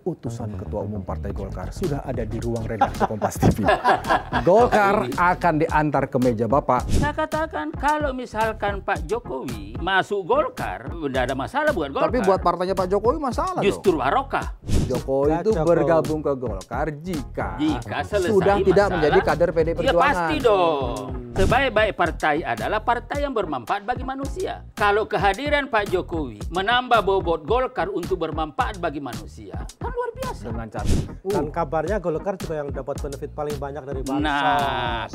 Utusan Ketua Umum Partai Golkar sudah ada di ruang redaksi Kompas TV. Golkar akan diantar ke meja Bapak. Saya katakan kalau misalkan Pak Jokowi masuk Golkar, tidak ada masalah buat Golkar. Tapi buat partainya Pak Jokowi masalah. Justru barokah. Jokowi itu bergabung ke Golkar jika selesai sudah tidak masalah, menjadi kader PD Perjuangan. Ya pasti dong. Sebaik-baik partai adalah partai yang bermanfaat bagi manusia. Kalau kehadiran Pak Jokowi menambah bobot Golkar untuk bermanfaat bagi manusia, kan luar biasa. Dengan cara. Dan kabarnya Golkar juga yang dapat benefit paling banyak dari bansos. Nah,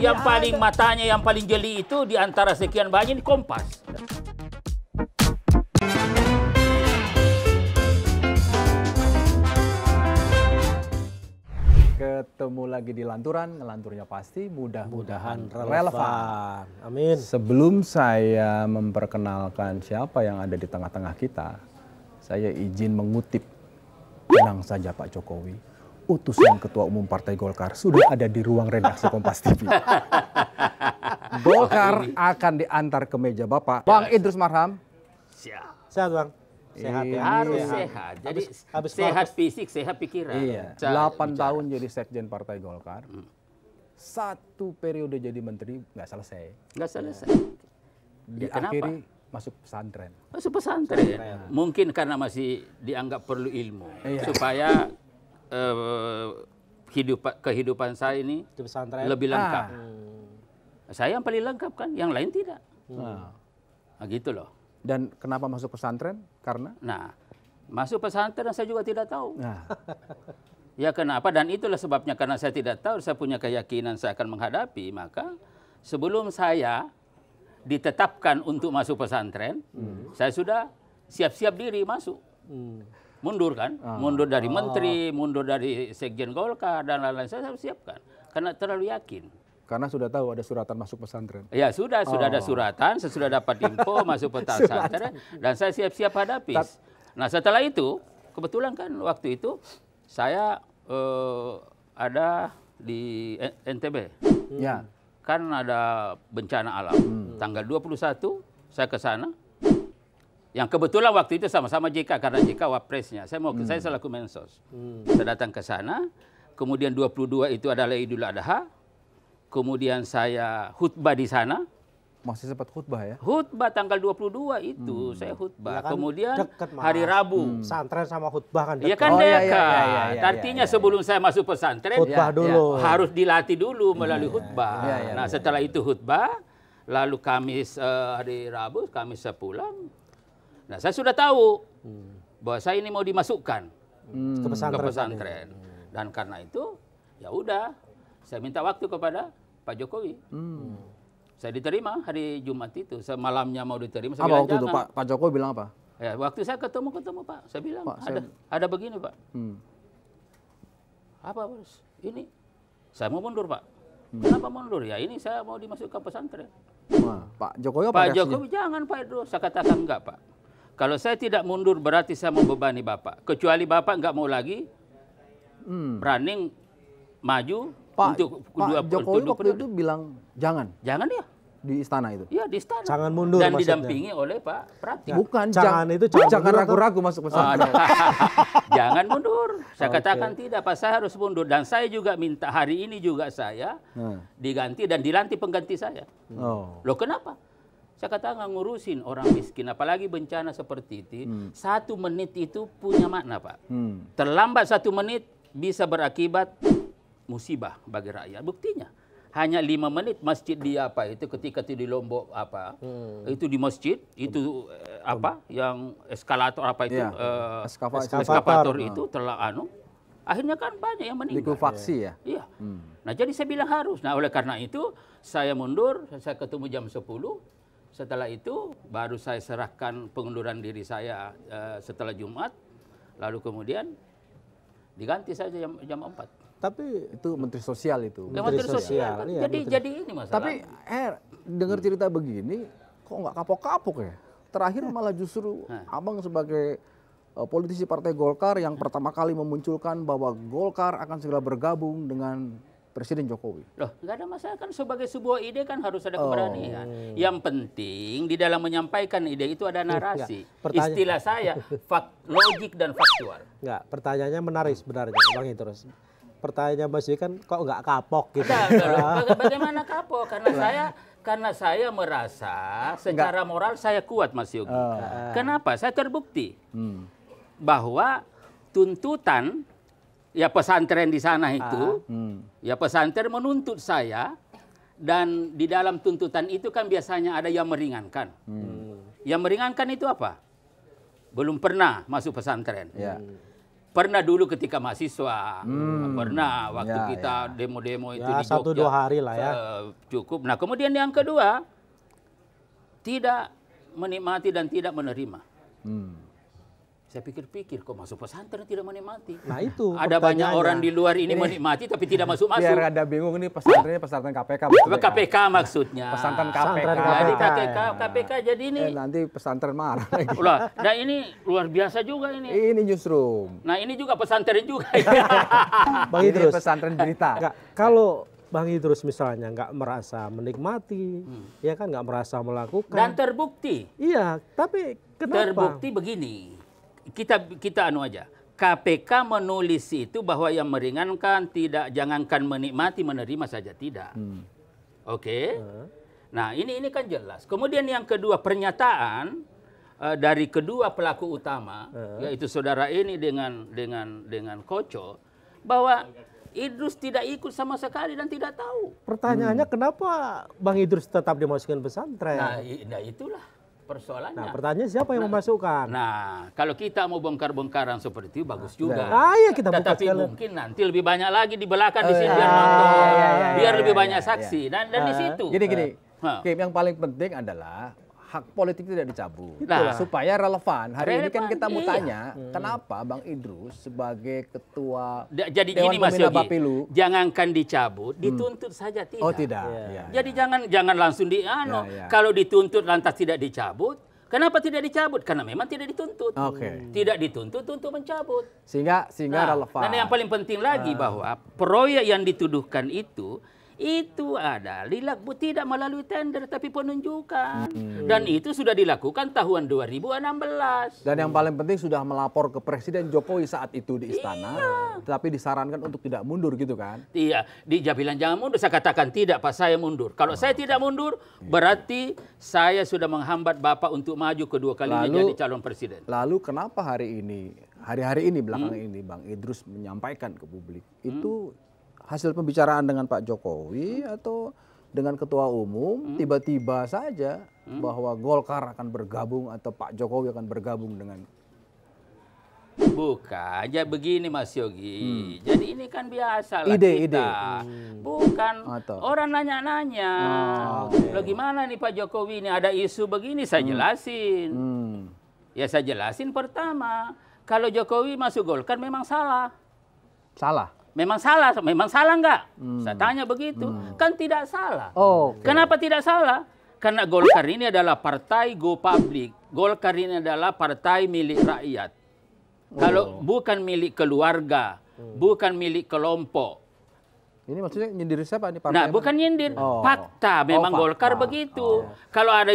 yang paling matanya, yang paling jeli itu di antara sekian banyak di Kompas. Ketemu lagi di Lanturan, ngelanturnya pasti mudah-mudahan relevan. Amin. Sebelum saya memperkenalkan siapa yang ada di tengah-tengah kita, saya izin mengutip, tenang saja Pak Jokowi, utusan Ketua Umum Partai Golkar sudah ada di ruang redaksi Kompas TV. Golkar akan diantar ke meja Bapak. Bang Idrus Marham. Siap. Sehat Bang? Sehat ya? Harus sehat. Jadi habis sehat fisik, sehat pikiran. Iya, 8 tahun jadi sekjen Partai Golkar. 1 periode jadi menteri nggak selesai. Nggak selesai. Diakhiri masuk pesantren. Masuk pesantren. Mungkin karena masih dianggap perlu ilmu. Supaya kehidupan saya ini lebih lengkap. Saya yang paling lengkap kan, yang lain tidak. Nah gitu loh. Dan kenapa masuk pesantren? Karena? Nah, masuk pesantren saya juga tidak tahu. Nah. Ya kenapa? Dan itulah sebabnya karena saya tidak tahu, saya punya keyakinan saya akan menghadapi. Maka sebelum saya ditetapkan untuk masuk pesantren, saya sudah siap-siap diri masuk. Mundur kan? Mundur dari menteri, mundur dari sekjen Golkar, dan lain-lain. Saya harus siapkan. Karena terlalu yakin. Karena sudah tahu ada suratan masuk pesantren. Ya sudah ada suratan, saya sudah dapat info masuk pesantren, dan saya siap-siap hadapi. Nah setelah itu, kebetulan kan waktu itu saya ada di NTB. Ya. Kan ada bencana alam. Tanggal 21 saya ke sana. Yang kebetulan waktu itu sama-sama JK, karena JK wapresnya. Saya selaku Mensos. Saya datang ke sana, kemudian 22 itu adalah Idul Adha. Kemudian saya khutbah di sana. Masih sempat khutbah ya? Khutbah tanggal 22 itu saya khutbah. Ya kan kemudian deket, hari Rabu. Pesantren sama khutbah kan dekat. Iya kan dekat. Artinya sebelum saya masuk pesantren, khutbah dulu. Harus dilatih dulu melalui khutbah. Nah setelah itu khutbah, lalu Kamis hari Rabu, Kamis saya pulang. Nah saya sudah tahu bahwa saya ini mau dimasukkan ke pesantren. Dan karena itu ya udah. Saya minta waktu kepada Pak Jokowi. Saya diterima hari Jumat itu. Malamnya mau diterima. Saya apa bilang, waktu itu Pak Jokowi bilang apa? Ya, waktu saya ketemu Pak. Saya bilang, Pak, ada begini Pak. Apa Bos? Ini saya mau mundur Pak. Kenapa mundur? Ya ini saya mau dimasukkan pesantren. Nah, Pak Jokowi apa reaksinya? Jokowi jangan Pak Idrus. Saya katakan enggak Pak. Kalau saya tidak mundur berarti saya membebani Bapak. Kecuali Bapak enggak mau lagi running maju. Pak Jokowi waktu itu bilang jangan ya di istana itu. Ya di istana. Jangan mundur dan maksudnya. Didampingi oleh Pak Pratik. Bukan jangan ragu-ragu masuk pesantren. Jangan mundur. Saya katakan tidak Pak, saya harus mundur, dan saya juga minta hari ini juga saya diganti dan dilantik pengganti saya. Loh kenapa? Saya katakan ngurusin orang miskin, apalagi bencana seperti itu. 1 menit itu punya makna Pak. Terlambat 1 menit bisa berakibat musibah bagi rakyat. Buktinya hanya 5 menit masjid di ketika itu di Lombok itu di masjid itu yang eskalator eskavator itu telah akhirnya kan banyak yang meninggal. Likuifaksi ya. Iya. Nah jadi saya bilang harus. Nah oleh karena itu saya mundur, saya ketemu jam 10. Setelah itu baru saya serahkan pengunduran diri saya setelah Jumat, lalu kemudian diganti saja jam 4. Tapi itu Menteri Sosial itu. Menteri Sosial. Iya, jadi ini masalah. Tapi dengar cerita begini, kok nggak kapok-kapok ya? Terakhir malah justru Abang sebagai politisi Partai Golkar yang pertama kali memunculkan bahwa Golkar akan segera bergabung dengan Presiden Jokowi. Loh, nggak ada masalah kan, sebagai sebuah ide kan harus ada keberanian. Yang penting di dalam menyampaikan ide itu ada narasi. Istilah saya logik dan faktual. Enggak, pertanyaannya menarik sebenarnya Bang Idrus. Pertanyaannya Mas Yogi kan kok nggak kapok gitu. Bagaimana kapok? Karena saya merasa secara moral saya kuat, Mas Yogi. Kenapa? Saya terbukti bahwa tuntutan ya pesantren di sana itu, ya pesantren menuntut saya, dan di dalam tuntutan itu kan biasanya ada yang meringankan. Yang meringankan itu apa? Belum pernah masuk pesantren. Pernah dulu ketika mahasiswa, pernah waktu kita demo-demo itu di Jogja. 1-2 hari lah ya. Cukup. Nah kemudian yang kedua, tidak menikmati dan tidak menerima. Saya pikir-pikir kok masuk pesantren tidak menikmati. Nah itu ada banyak orang di luar ini menikmati tapi tidak masuk-masuk. Biar ada bingung ini pesantrennya pesantren KPK. KPK maksudnya. Pesantren KPK. Jadi KPK jadi ini. Nanti pesantren marah. Nah ini luar biasa juga ini. Ini newsroom. Nah ini juga pesantren juga. Bang Idrus. Ini pesantren berita. Enggak, kalau Bang Idrus misalnya nggak merasa menikmati, ya kan nggak merasa melakukan. Dan terbukti. Iya, tapi kenapa? Terbukti begini. Kita anu aja. KPK menulis itu bahwa yang meringankan tidak, jangankan menikmati, menerima saja tidak. Oke. Nah ini kan jelas. Kemudian yang kedua, pernyataan dari kedua pelaku utama, yaitu saudara ini dengan Koco, bahwa Idrus tidak ikut sama sekali dan tidak tahu. Pertanyaannya kenapa Bang Idrus tetap dimasukkan pesantren? Nah itulah persoalannya. Nah, pertanyaan siapa yang memasukkan? Nah, kalau kita mau bongkar-bongkaran seperti itu bagus juga. Iya, kita buka Tetapi sekali. mungkin nanti lebih banyak lagi di belakang di sini biar nonton, biar lebih banyak saksi dan di situ. Gini. Kim, yang paling penting adalah hak politik tidak dicabut. Nah, supaya relevan. Hari ini kan relevan, kita mau iya. tanya, kenapa Bang Idrus sebagai ketua Jadi Dewan gini Mas Pembina Yogi, Bapilu, jangankan dicabut, dituntut saja tidak. oh tidak. Jadi jangan langsung kalau dituntut lantas tidak dicabut. Kenapa tidak dicabut? Karena memang tidak dituntut. Tidak dituntut untuk mencabut. Sehingga relevan. Dan yang paling penting lagi bahwa proyek yang dituduhkan itu tidak melalui tender tapi penunjukan. Dan itu sudah dilakukan tahun 2016. Dan yang paling penting sudah melapor ke Presiden Jokowi saat itu di istana, tapi disarankan untuk tidak mundur gitu kan? Iya, dia bilang jangan mundur. Saya katakan tidak, Pak, saya mundur. Kalau saya tidak mundur, berarti saya sudah menghambat Bapak untuk maju kedua kalinya jadi calon presiden. Lalu kenapa hari ini belakangan ini Bang Idrus menyampaikan ke publik itu hasil pembicaraan dengan Pak Jokowi atau dengan Ketua Umum tiba-tiba saja bahwa Golkar akan bergabung atau Pak Jokowi akan bergabung dengan? Bukan, ya begini Mas Yogi. Jadi ini kan biasa lah Ide. Bukan orang nanya-nanya. Loh gimana nih Pak Jokowi ini ada isu begini, saya jelasin. Ya saya jelasin pertama, kalau Jokowi masuk Golkar memang salah. Salah? Memang salah nggak? Saya tanya begitu. Kan tidak salah. Kenapa tidak salah? Karena Golkar ini adalah partai go public. Golkar ini adalah partai milik rakyat. Kalau bukan milik keluarga, bukan milik kelompok. Ini maksudnya nyindir siapa nih? Nah, bukan nyindir, fakta. Memang Golkar begitu. Kalau ada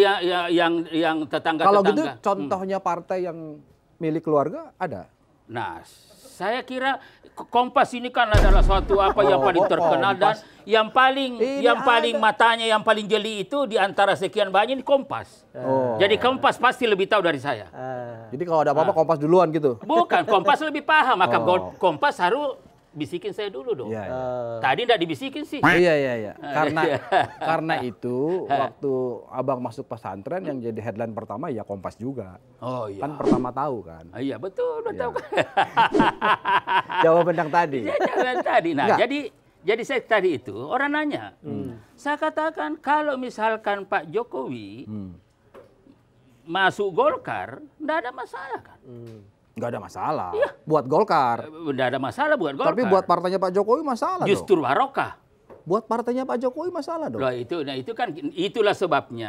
yang tetangga-tetangga. Kalau gitu contohnya partai yang milik keluarga ada? Nah, saya kira Kompas ini kan adalah suatu yang paling terkenal dan yang paling matanya yang paling jeli itu di antara sekian banyak ini Kompas. Jadi Kompas pasti lebih tahu dari saya. Jadi kalau ada apa-apa Kompas duluan gitu? Bukan, Kompas lebih paham. Maka Kompas harus bisikin saya dulu dong. Tadi enggak dibisikin sih. Iya. Karena itu waktu Abang masuk pesantren yang jadi headline pertama ya Kompas juga. Kan pertama tahu kan. Iya betul. Tahu. Jawaban yang tadi. Jawaban tadi. Nah, jadi saya tadi itu orang nanya. Saya katakan kalau misalkan Pak Jokowi masuk Golkar, enggak ada masalah kan. Nggak ada masalah. Buat Golkar. Nggak ada masalah buat Golkar. Tapi buat partainya Pak Jokowi masalah Justru barokah. Buat partainya Pak Jokowi masalah dong. Itu kan itulah sebabnya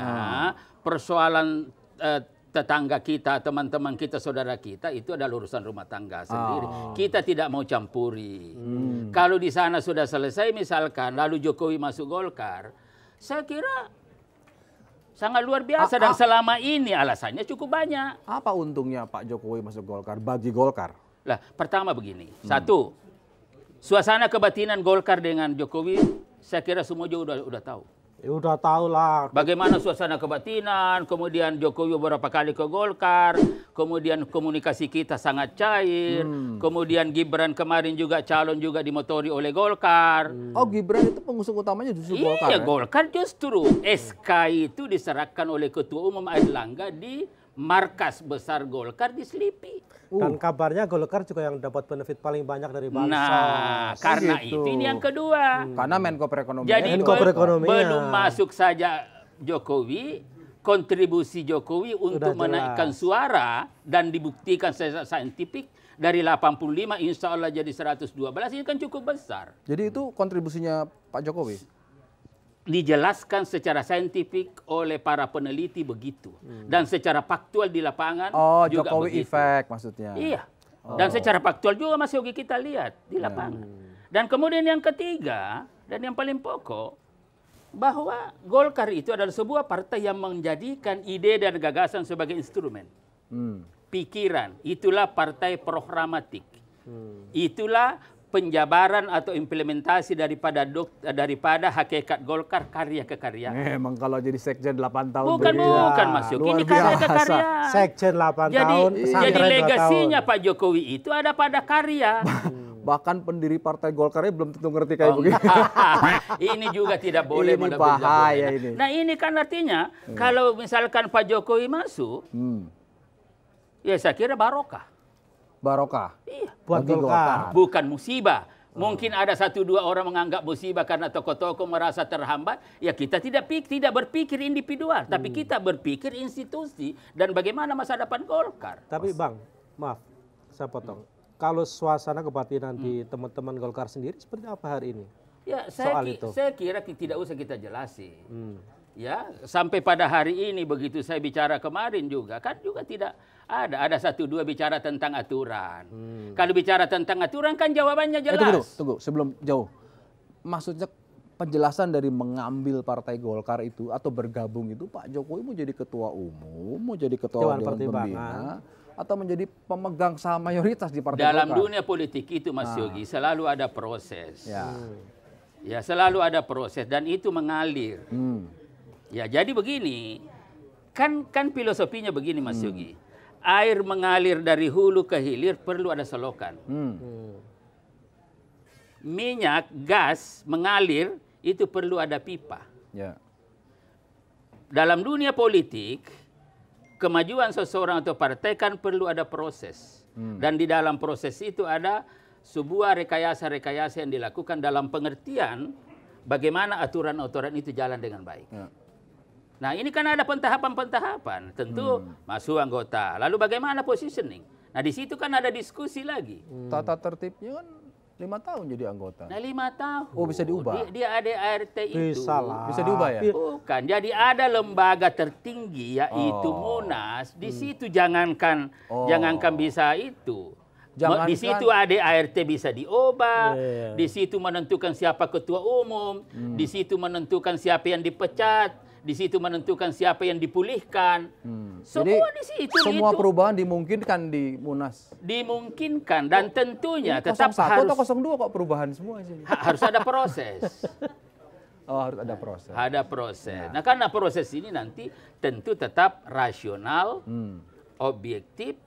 persoalan tetangga kita, teman-teman kita, saudara kita, itu adalah urusan rumah tangga sendiri. Kita tidak mau campuri. Kalau di sana sudah selesai misalkan, lalu Jokowi masuk Golkar, saya kira sangat luar biasa. Dan selama ini alasannya cukup banyak. Apa untungnya Pak Jokowi masuk Golkar bagi Golkar? Lah, pertama begini. Satu, suasana kebatinan Golkar dengan Jokowi, saya kira semua juga udah tahu. Ya udah tahu lah. Bagaimana suasana kebatinan, kemudian Jokowi beberapa kali ke Golkar, kemudian komunikasi kita sangat cair, kemudian Gibran kemarin juga calon juga dimotori oleh Golkar. Oh, Gibran itu pengusung utamanya justru Golkar. Iya, ya? Golkar justru. SK itu diserahkan oleh Ketua Umum Airlangga di markas besar Golkar di Selipi. Dan kabarnya Golkar juga yang dapat benefit paling banyak dari bansos. Nah, karena gitu. itu ini yang kedua. Karena Menko Perekonomian. Jadi Menko Perekonomian. belum masuk saja Jokowi, kontribusi Jokowi untuk jelas. menaikkan suara dan dibuktikan secara saintifik dari 85 insya Allah jadi 112, ini kan cukup besar. Jadi itu kontribusinya Pak Jokowi? Dijelaskan secara saintifik oleh para peneliti begitu. Dan secara faktual di lapangan Oh, juga Jokowi begitu. efek maksudnya. Iya. Dan secara faktual juga Mas Yogi kita lihat di lapangan. Dan kemudian yang ketiga, dan yang paling pokok, bahwa Golkar itu adalah sebuah partai yang menjadikan ide dan gagasan sebagai instrumen. Pikiran, itulah partai programatik. Itulah penjabaran atau implementasi daripada hakikat Golkar, karya ke karya. Emang kalau jadi sekjen 8 tahun. Bukan Mas Yogi, ini karya ke karya. Sekjen 8 tahun, Jadi pesantren 2 legasinya tahun. Pak Jokowi itu ada pada karya. Bahkan pendiri partai Golkarnya belum tentu ngerti kayak begini. Ini juga tidak boleh. Ini bahaya ini. Nah ini kan artinya kalau misalkan Pak Jokowi masuk, ya saya kira barokah. Barokah. Iya. Buat Bagi Golkar. Bukan musibah. Mungkin ada 1-2 orang menganggap musibah karena tokoh-tokoh merasa terhambat. Ya kita tidak berpikir individual, tapi kita berpikir institusi dan bagaimana masa depan Golkar. Tapi Bang, maaf, saya potong. Kalau suasana kebatinan di teman-teman Golkar sendiri seperti apa hari ini? Ya, itu. saya kira tidak usah kita jelasin. Ya, sampai pada hari ini begitu saya bicara kemarin juga kan juga tidak ada 1-2 bicara tentang aturan. Kalau bicara tentang aturan kan jawabannya jelas. Tunggu, sebelum jauh. Maksudnya penjelasan dari mengambil partai Golkar itu atau bergabung itu Pak Jokowi mau jadi ketua umum, mau jadi ketua Dewan Pembina, atau menjadi pemegang saham mayoritas di partai Dalam Golkar? dunia politik itu Mas Yogi selalu ada proses. Ya. Ya, selalu ada proses dan itu mengalir. Ya, jadi begini. Kan filosofinya begini Mas Yogi. Air mengalir dari hulu ke hilir perlu ada selokan. Minyak, gas mengalir itu perlu ada pipa. Ya. Dalam dunia politik, kemajuan seseorang atau partai kan perlu ada proses. Dan di dalam proses itu ada sebuah rekayasa-rekayasa yang dilakukan dalam pengertian bagaimana aturan-aturan itu jalan dengan baik. Ya. Nah ini kan ada pentahapan-pentahapan. Tentu masuk anggota. Lalu bagaimana positioning? Nah di situ kan ada diskusi lagi. Tata tertibnya kan 5 tahun jadi anggota. Nah 5 tahun. Oh, bisa diubah? Dia ADART itu. Bisa lah. Bisa diubah ya? Bukan. Jadi ada lembaga tertinggi yaitu Munas. Di situ jangankan bisa itu. Jangankan, di situ ADART bisa diubah. Di situ menentukan siapa ketua umum. Di situ menentukan siapa yang dipecat. Di situ menentukan siapa yang dipulihkan. Semua Jadi, di situ. semua perubahan dimungkinkan di Munas. Dimungkinkan dan tentunya Ini tetap 01 harus atau 02 kok perubahan semua sih. harus ada proses. Oh, harus ada proses. Ada proses. Nah, karena proses ini nanti tentu tetap rasional, objektif,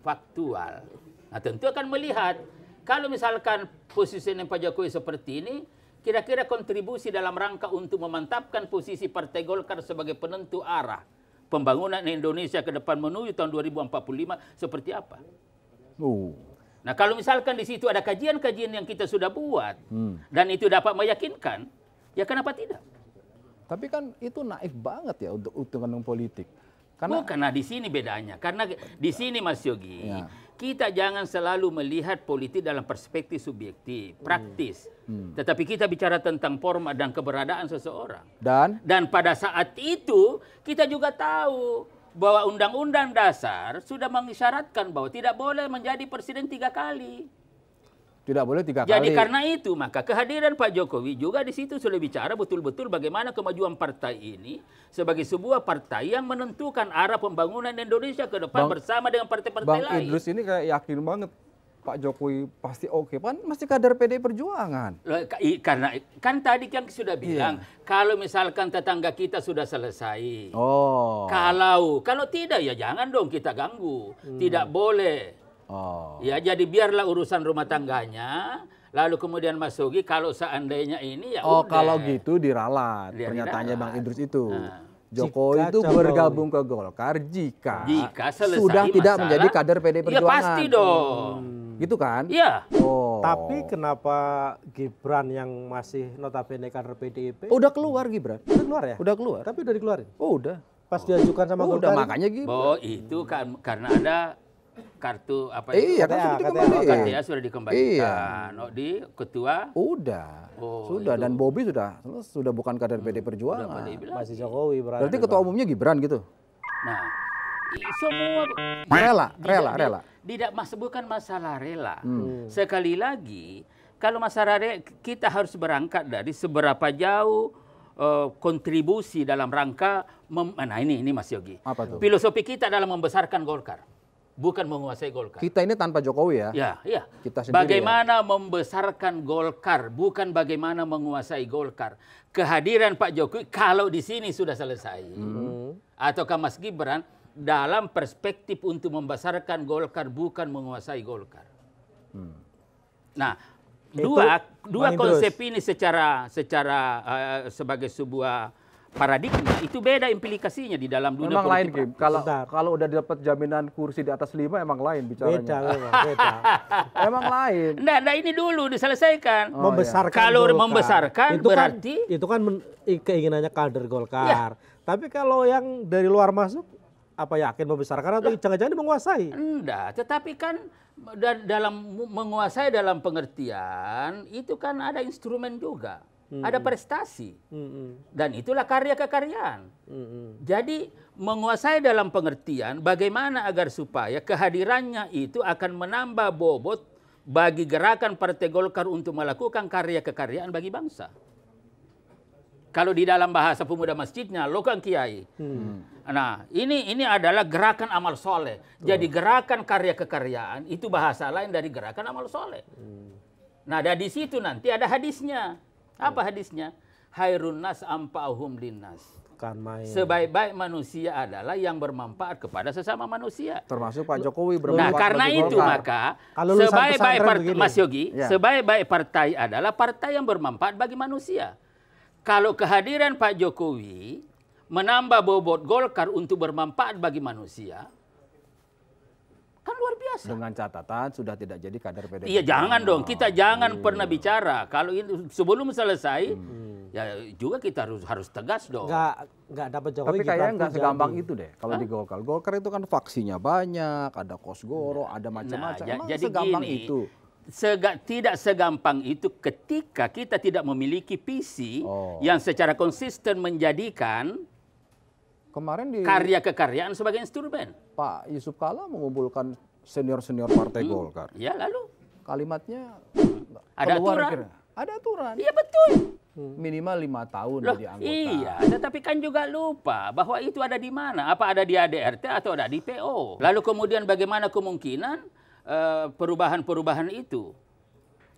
faktual. Nah, tentu akan melihat kalau misalkan posisi Pak Jokowi seperti ini, kira-kira kontribusi dalam rangka untuk memantapkan posisi Partai Golkar sebagai penentu arah pembangunan Indonesia ke depan menuju tahun 2045 seperti apa? Nah, kalau misalkan di situ ada kajian-kajian yang kita sudah buat dan itu dapat meyakinkan, ya kenapa tidak? Tapi kan itu naif banget ya untuk hitungan politik. Karena bukan, di sini bedanya. Karena di sini Mas Yogi, kita jangan selalu melihat politik dalam perspektif subjektif, praktis. Tetapi kita bicara tentang format dan keberadaan seseorang. Dan pada saat itu kita juga tahu bahwa Undang-Undang Dasar sudah mengisyaratkan bahwa tidak boleh menjadi presiden 3 kali. Tidak boleh 3 kali. Jadi karena itu maka kehadiran Pak Jokowi juga di situ sudah bicara betul-betul bagaimana kemajuan partai ini sebagai sebuah partai yang menentukan arah pembangunan Indonesia ke depan bersama dengan partai-partai lain. Bang Idrus ini kayak yakin banget Pak Jokowi pasti oke. Kan masih kader PDI Perjuangan. Karena kan tadi yang sudah bilang kalau misalkan tetangga kita sudah selesai. Oh. Kalau tidak ya jangan dong kita ganggu. Tidak boleh. Oh. Ya jadi biarlah urusan rumah tangganya. Lalu kemudian Mas Yogi kalau seandainya ini ya Oh, udah. kalau gitu diralat. Dia Pernyataannya diralat. Bang Idrus itu. Nah. Jokowi itu bergabung ke Golkar jika selesai sudah tidak masalah, menjadi kader PDI Perjuangan. Ya pasti dong. Gitu kan? Iya. Oh. Tapi kenapa Gibran yang masih notabene kader PDIP Udah keluar Gibran. udah keluar ya? Udah keluar. Tapi udah dikeluarin. Oh, udah. Pas diajukan sama Udah Golkar. makanya Gibran. Oh itu kan karena ada kartu apa Iya, itu? kan sudah KTA. dikembalikan. KTA sudah dikembalikan. Iya. Oh, di ketua Udah. Oh, Sudah itu. dan Bobby sudah bukan kader PDI Perjuangan. Udah dibilang. Masih Jokowi berarti. Berarti ketua umumnya Gibran gitu. Nah, semua Rela. Tidak bukan masalah rela. Sekali lagi, kalau masalah kita harus berangkat dari seberapa jauh kontribusi dalam rangka nah ini Mas Yogi. Apa tuh? Filosofi kita dalam membesarkan Golkar, bukan menguasai Golkar. Kita ini tanpa Jokowi ya. Ya. Kita sendiri Bagaimana membesarkan Golkar, bukan bagaimana menguasai Golkar. Kehadiran Pak Jokowi kalau di sini sudah selesai, ataukah Mas Gibran dalam perspektif untuk membesarkan Golkar, bukan menguasai Golkar. Nah, dua konsep ini secara sebagai sebuah paradigma itu beda implikasinya di dalam dunia Memang lain, politik. Kim. Kalau udah dapat jaminan kursi di atas 5 emang lain bicaranya. Beda memang, beda. Emang lain. Nah, ini dulu diselesaikan. Membesarkan Kalau Golkar. membesarkan itu berarti itu kan keinginannya kader Golkar. Tapi kalau yang dari luar masuk apa yakin membesarkan atau jangan-jangan menguasai? enggak, tetapi kan dalam menguasai dalam pengertian itu kan ada instrumen juga. Ada prestasi. Dan itulah karya kekaryaan. Jadi menguasai dalam pengertian bagaimana agar supaya kehadirannya itu akan menambah bobot bagi gerakan Partai Golkar untuk melakukan karya kekaryaan bagi bangsa. Kalau di dalam bahasa pemuda masjidnya, lokan kiai. Nah, ini adalah gerakan amal soleh. Jadi gerakan karya kekaryaan itu bahasa lain dari gerakan amal soleh. Nah, dari situ nanti ada hadisnya. Apa hadisnya? Hairun nas ampa'uhum linnas. Kan main. Sebaik-baik manusia adalah yang bermanfaat kepada sesama manusia. Termasuk Pak Jokowi Nah, bermanfaat karena bagi itu Golkar. maka Kalau lulusan sebaik-baik pesantren begini. Mas Yogi, Ya. sebaik-baik partai adalah partai yang bermanfaat bagi manusia. Kalau kehadiran Pak Jokowi menambah bobot Golkar untuk bermanfaat bagi manusia, kan luar biasa. Dengan catatan sudah tidak jadi kader PDI. Iya, jangan dong. Kita jangan pernah bicara. Kalau ini sebelum selesai, ya juga kita harus tegas dong. Nggak dapat Jokowi. Tapi kayaknya Gibran nggak pun segampang jadi. itu deh kalau di Golkar. Golkar itu kan faksinya banyak, ada Kosgoro, ada macam-macam. Nah, Emang jadi segampang gini, itu. tidak segampang itu ketika kita tidak memiliki visi yang secara konsisten menjadikan Kemarin di karya kekaryaan sebagai instrumen. Pak Yusuf Kala mengumpulkan senior-senior Partai Golkar. Ya lalu Kalimatnya Ada keluar aturan. kira. Ada aturan. iya betul. Minimal 5 tahun Loh, jadi anggota. iya, tetapi kan juga lupa bahwa itu ada di mana? Apa ada di ADRT atau ada di PO? Lalu kemudian bagaimana kemungkinan perubahan-perubahan itu?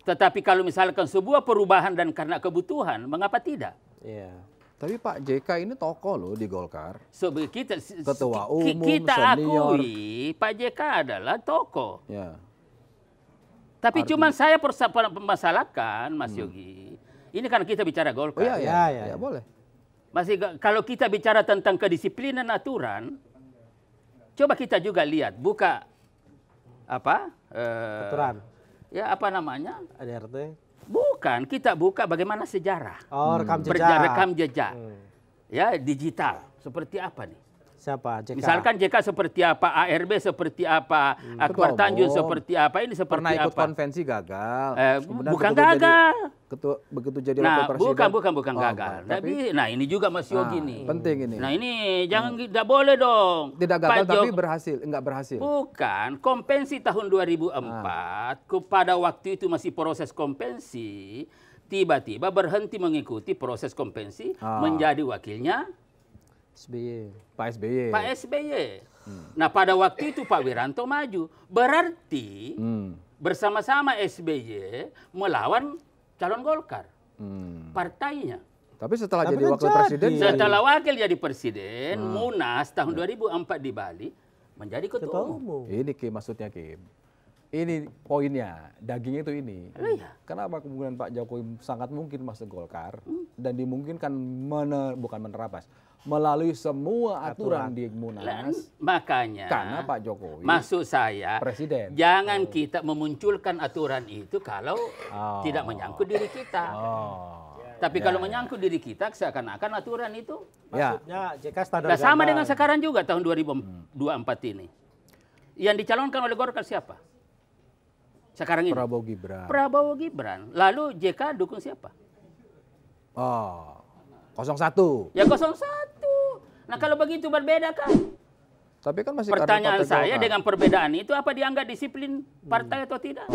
Tetapi kalau misalkan sebuah perubahan dan karena kebutuhan, mengapa tidak? Iya. Tapi Pak JK ini tokoh loh di Golkar. Kita Ketua umum, kita senior. akui Pak JK adalah tokoh. Ya. Tapi cuman saya permasalahkan, Mas Yogi. Ini kan kita bicara Oh Golkar. iya, Ya. ya, boleh. Kalau kita bicara tentang kedisiplinan aturan, coba kita juga lihat, buka apa? Aturan. Ya apa namanya? ADRT. Bukan, kita buka bagaimana sejarah. Oh, rekam jejak. Rekam jejak. Ya, digital. Seperti apa nih? Siapa? JK. Misalkan JK seperti apa, ARB seperti apa, Akbar Tanjung seperti apa, ini seperti pernah ikut apa. konvensi gagal. Bukan gagal. Begitu jadi Nah, wakil presiden. bukan gagal. Tapi, nah ini juga Mas Yogi nih. Penting ini. Nah ini jangan tidak boleh dong. Tidak gagal tapi enggak berhasil. Bukan, kompensi tahun 2004, pada waktu itu masih proses kompensi, tiba-tiba berhenti mengikuti proses kompensi, menjadi wakilnya SBY. Pak SBY. Pak SBY. Nah pada waktu itu Pak Wiranto maju. Berarti bersama-sama SBY melawan calon Golkar. Partainya. Tapi setelah Tapi jadi kan wakil jadi. presiden. Setelah wakil jadi presiden, Munas tahun 2004 di Bali menjadi ketua umum. Ini Kim maksudnya Kim. Ini poinnya, dagingnya itu ini. Kenapa kemudian Pak Jokowi sangat mungkin masuk Golkar dan dimungkinkan bukan menerabas, melalui semua aturan di Munas. Makanya Karena Pak Jokowi maksud saya presiden. Jangan kita memunculkan aturan itu kalau tidak menyangkut diri kita. Tapi kalau menyangkut diri kita seakan-akan aturan itu Maksudnya JK standar nah, sama ganda. dengan sekarang juga tahun 2024 ini. Yang dicalonkan oleh Golkar siapa? Sekarang ini Prabowo Gibran. Prabowo Gibran. Lalu JK dukung siapa? 01. Ya 01. Nah kalau begitu berbeda kan? Tapi kan masih kader Pertanyaan Partai saya Golkar. dengan perbedaan itu apa dianggap disiplin partai atau tidak?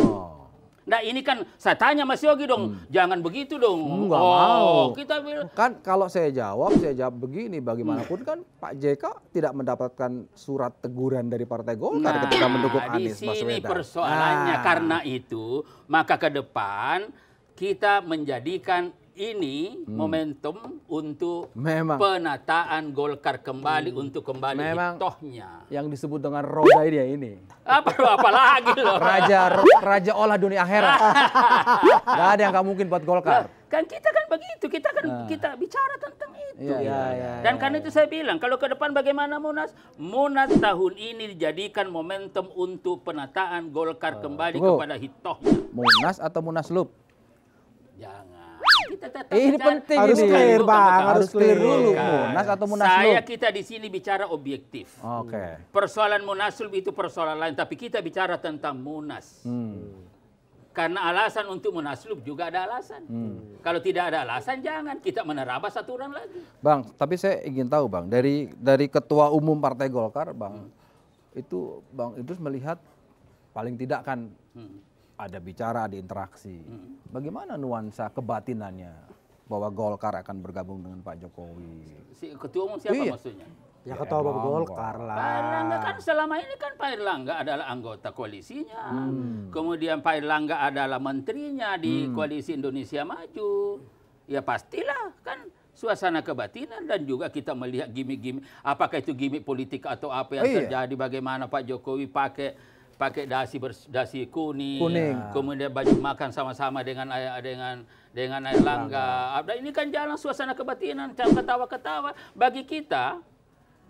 Nah ini kan saya tanya Mas Yogi dong, jangan begitu dong. Nggak mau. Kita bilang Kan kalau saya jawab begini, bagaimanapun kan Pak JK tidak mendapatkan surat teguran dari Partai Golkar ketika mendukung Anies di sini Baswedan. persoalannya karena itu maka ke depan kita menjadikan ini momentum untuk Memang. penataan Golkar kembali untuk kembali Memang. hitohnya. Yang disebut dengan roda ini. Apa lagi loh? Raja olah dunia akhirat. Gak ada yang gak mungkin buat Golkar. Kan kita kan begitu, kita kan kita bicara tentang itu. Iya. Dan karena itu saya bilang, kalau ke depan bagaimana Munas? Munas tahun ini dijadikan momentum untuk penataan Golkar kembali kepada hitohnya. Munas atau Munaslup? Jangan. Kita tetap Ini bicara- penting Harus ini. clear, Bang. Harus clear dulu. Bukan. Munas atau Munaslup? Saya kita di sini bicara objektif. Oke. Persoalan Munaslup itu persoalan lain, tapi kita bicara tentang Munas. Karena alasan untuk Munaslup juga ada alasan. Kalau tidak ada alasan, jangan kita menerabas aturan lagi. Bang, tapi saya ingin tahu Bang, dari Ketua Umum Partai Golkar, Bang Idrus melihat paling tidak kan ada bicara, ada interaksi. Bagaimana nuansa kebatinannya bahwa Golkar akan bergabung dengan Pak Jokowi? Si Ketua Umum siapa Iya. maksudnya? Ya Ketua Umum Golkar lah. Pak Erlangga kan selama ini kan Pak Erlangga adalah anggota koalisinya. Kemudian Pak Erlangga adalah menterinya di Koalisi Indonesia Maju. Ya pastilah kan suasana kebatinan dan juga kita melihat gimmick-gimmick. Apakah itu gimmick politik atau apa yang terjadi? Bagaimana Pak Jokowi pakai dasi kuning. Kemudian baju makan sama-sama dengan Erlangga. Ini kan jalan suasana kebatinan, ketawa-ketawa. Bagi kita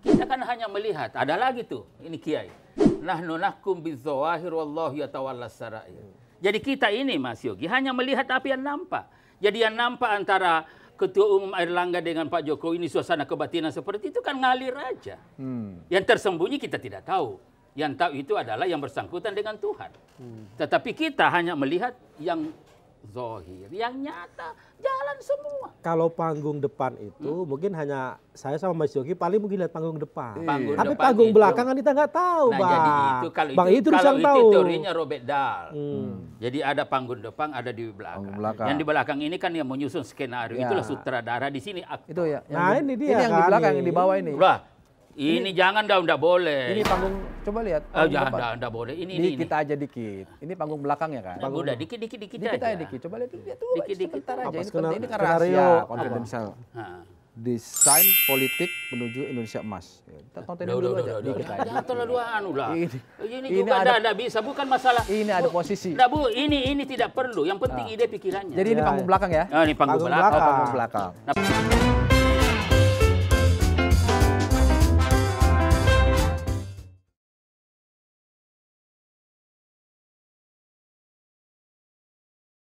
kan hanya melihat. Ada lagi tuh, ini Kiai. Nahnu nahkum bidzawahir wallahu yatawallas sarair. Jadi kita ini Mas Yogi hanya melihat apa yang nampak. Jadi yang nampak antara Ketua Umum Erlangga dengan Pak Jokowi ini suasana kebatinan seperti itu kan ngalir aja. Yang tersembunyi kita tidak tahu. Yang tahu itu adalah yang bersangkutan dengan Tuhan. Tetapi kita hanya melihat yang zahir, yang nyata, jalan semua. Kalau panggung depan itu mungkin hanya saya sama Mas Yogi paling mungkin lihat panggung depan. Panggung Tapi depan panggung itu- belakang kan kita nggak tahu, Nah, Bang. jadi itu Bang Idrus kalau yang itu tahu. teorinya Robert Dahl. Jadi ada panggung depan, ada di belakang. belakang. Yang di belakang ini kan yang menyusun skenario, Ya. itulah sutradara di sini. Itu ya. Nah, ini dia Ini yang di kan, belakang, ini. yang di bawah ini. Udah, ini jangan dah, enggak boleh. Ini panggung, coba lihat. Oh, panggung jangan, depan. enggak boleh. Ini. Dikit aja dikit. Ini panggung belakangnya kan? Nah, udah dikit Dikit aja. aja dikit. Coba lihat tuh Dikit-dikit. sebentar aja. Apa Ini skenario- penting, ini kan skenario? rahasia konfidensial. Nah. Desain politik menuju Indonesia emas. Ya, kita tontonin dulu aja. Dikit aja. Jangan terlalu anu lah. Ini ini juga ada- ada bisa, bukan masalah. Ini ada posisi. Enggak, Bu, ini tidak perlu. Yang penting ide pikirannya. Jadi ini panggung belakang ya? Nah, ini panggung Panggung belakang. belakang. Panggung belakang.